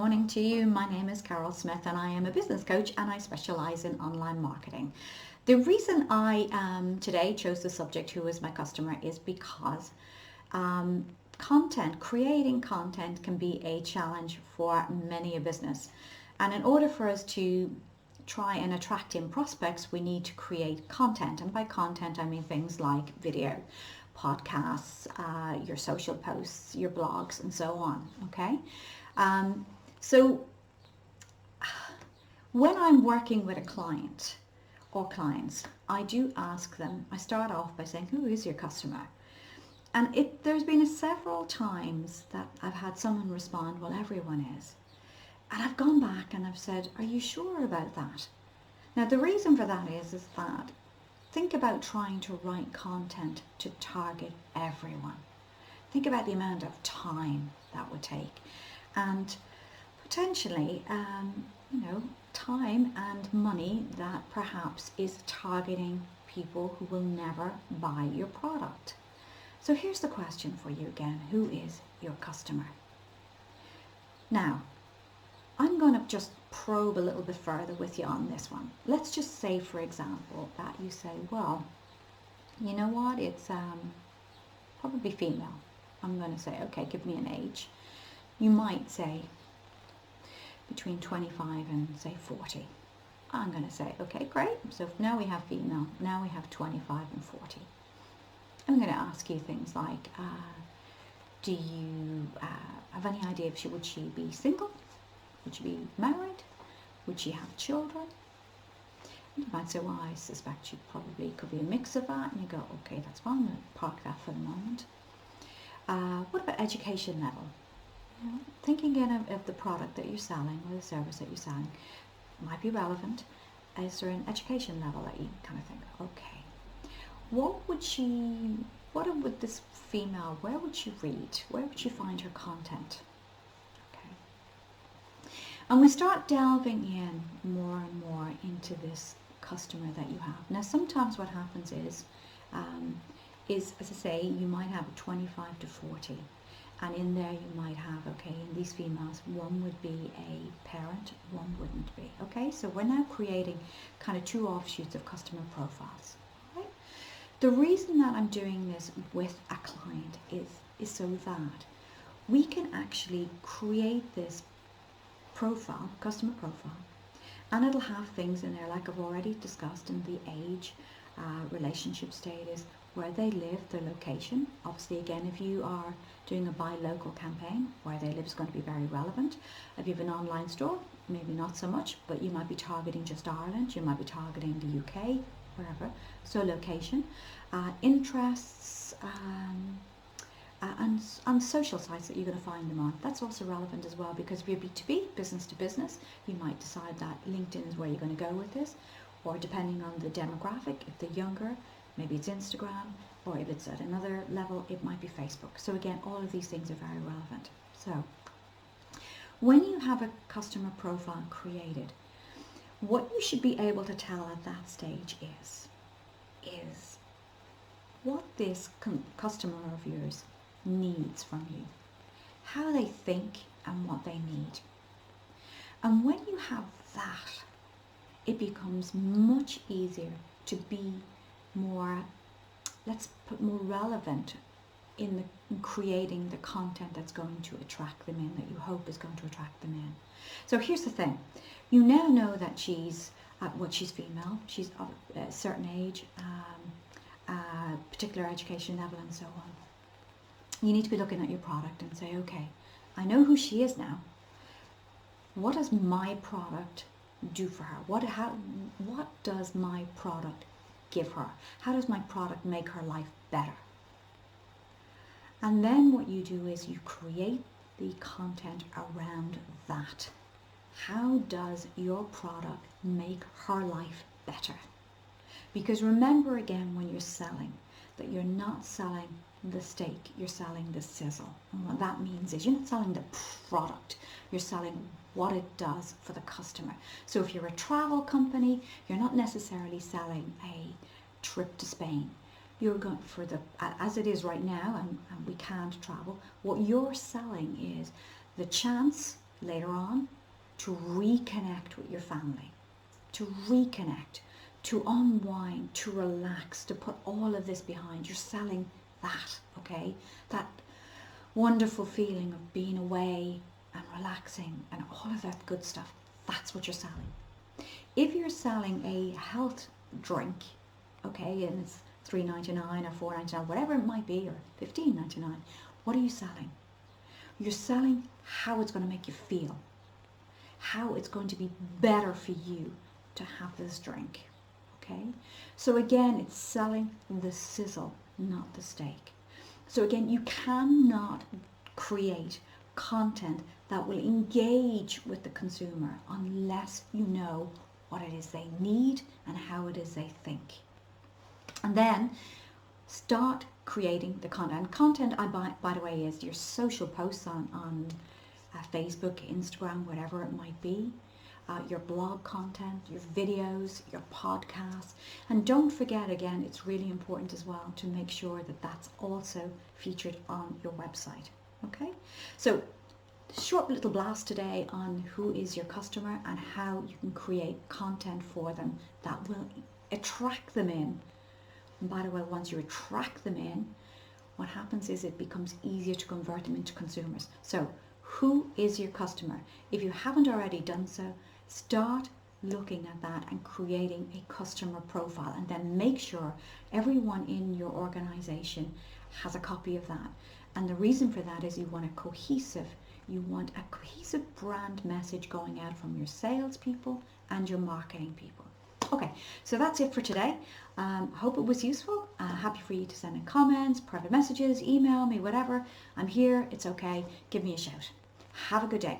morning to you. My name is Carole Smith and I am a business coach and I specialize in online marketing. The reason I today chose the subject, who is my customer, is because creating content can be a challenge for many a business. And in order for us to try and attract in prospects, we need to create content. And by content, I mean things like video, podcasts, your social posts, your blogs, and so on. Okay. So when I'm working with a client or clients, I do ask them, I start off by saying, who is your customer? And there's been several times that I've had someone respond, well, everyone is. And I've gone back and I've said, are you sure about that? Now, the reason for that is that think about trying to write content to target everyone. Think about the amount of time that would take. And potentially, time and money that perhaps is targeting people who will never buy your product. So here's the question for you again. Who is your customer? Now, I'm going to just probe a little bit further with you on this one. Let's just say, for example, that you say, well, you know what, it's probably female. I'm going to say, okay, give me an age. You might say between 25 and say 40. I'm going to say, okay, great. So now we have female. Now we have 25 and 40. I'm going to ask you things like, do you have any idea if would she be single? Would she be married? Would she have children? And you might say, well, I suspect she probably could be a mix of that. And you go, okay, that's fine. We'll park that for the moment. What about education level? Thinking again of the product that you're selling or the service that you're selling might be relevant. Is there an education level that you kind of think, okay, what would this female, where would she read? Where would she find her content? Okay. And we start delving in more and more into this customer that you have. Now, sometimes what happens is, as I say, you might have a 25 to 40. And in there you might have, okay, in these females, one would be a parent, one wouldn't be. Okay, so we're now creating kind of two offshoots of customer profiles. Right? The reason that I'm doing this with a client is so that we can actually create this profile, customer profile, and it'll have things in there like I've already discussed in the age, relationship status, where they live, their location. Obviously, again, if you are doing a buy local campaign, where they live is going to be very relevant. If you have an online store, maybe not so much, but you might be targeting just Ireland, you might be targeting the UK, wherever. So location, interests, and social sites that you're going to find them on. That's also relevant as well, because if you're B2B, business to business, you might decide that LinkedIn is where you're going to go with this, or depending on the demographic, if they're younger, maybe it's Instagram, or if it's at another level, it might be Facebook. So again, all of these things are very relevant. So when you have a customer profile created, what you should be able to tell at that stage is what this customer of yours needs from you, how they think and what they need. And when you have that, it becomes much easier to be more, more relevant in creating the content that's going to attract them in, that you hope is going to attract them in. So here's the thing. You now know that she's female, she's of a certain age, particular education level and so on. You need to be looking at your product and say, okay, I know who she is now. What does my product do for her? What does my product give her? How does my product make her life better? And then what you do is you create the content around that. How does your product make her life better? Because remember again, when you're selling, that you're not selling the steak, you're selling the sizzle. And what that means is you're not selling the product, you're selling what it does for the customer. So if you're a travel company, you're not necessarily selling a trip to Spain. You're going for the, as it is right now, and we can't travel, what you're selling is the chance, later on to reconnect with your family, to reconnect, to unwind, to relax, to put all of this behind. You're selling that, okay? That wonderful feeling of being away and relaxing and all of that good stuff. That's what you're selling. If you're selling a health drink, okay, and it's $3.99 or $4.99, whatever it might be, or $15.99, what are you selling? You're selling how it's going to make you feel, how it's going to be better for you to have this drink, okay? So again, it's selling the sizzle, not the steak. So again, you cannot create content that will engage with the consumer unless you know what it is they need and how it is they think. And then start creating the content. Content, by the way, is your social posts on Facebook, Instagram, whatever it might be. Your blog content, your videos, your podcasts. And don't forget, again, it's really important as well to make sure that that's also featured on your website. Okay? So, short little blast today on who is your customer and how you can create content for them that will attract them in. And by the way, once you attract them in, what happens is it becomes easier to convert them into consumers. So, who is your customer? If you haven't already done so, start looking at that and creating a customer profile, and then make sure everyone in your organization has a copy of that. And the reason for that is you want a cohesive brand message going out from your salespeople and your marketing people. Okay, so that's it for today. Hope it was useful. Happy for you to send in comments, private messages, email me, whatever. I'm here. It's okay. Give me a shout. Have a good day.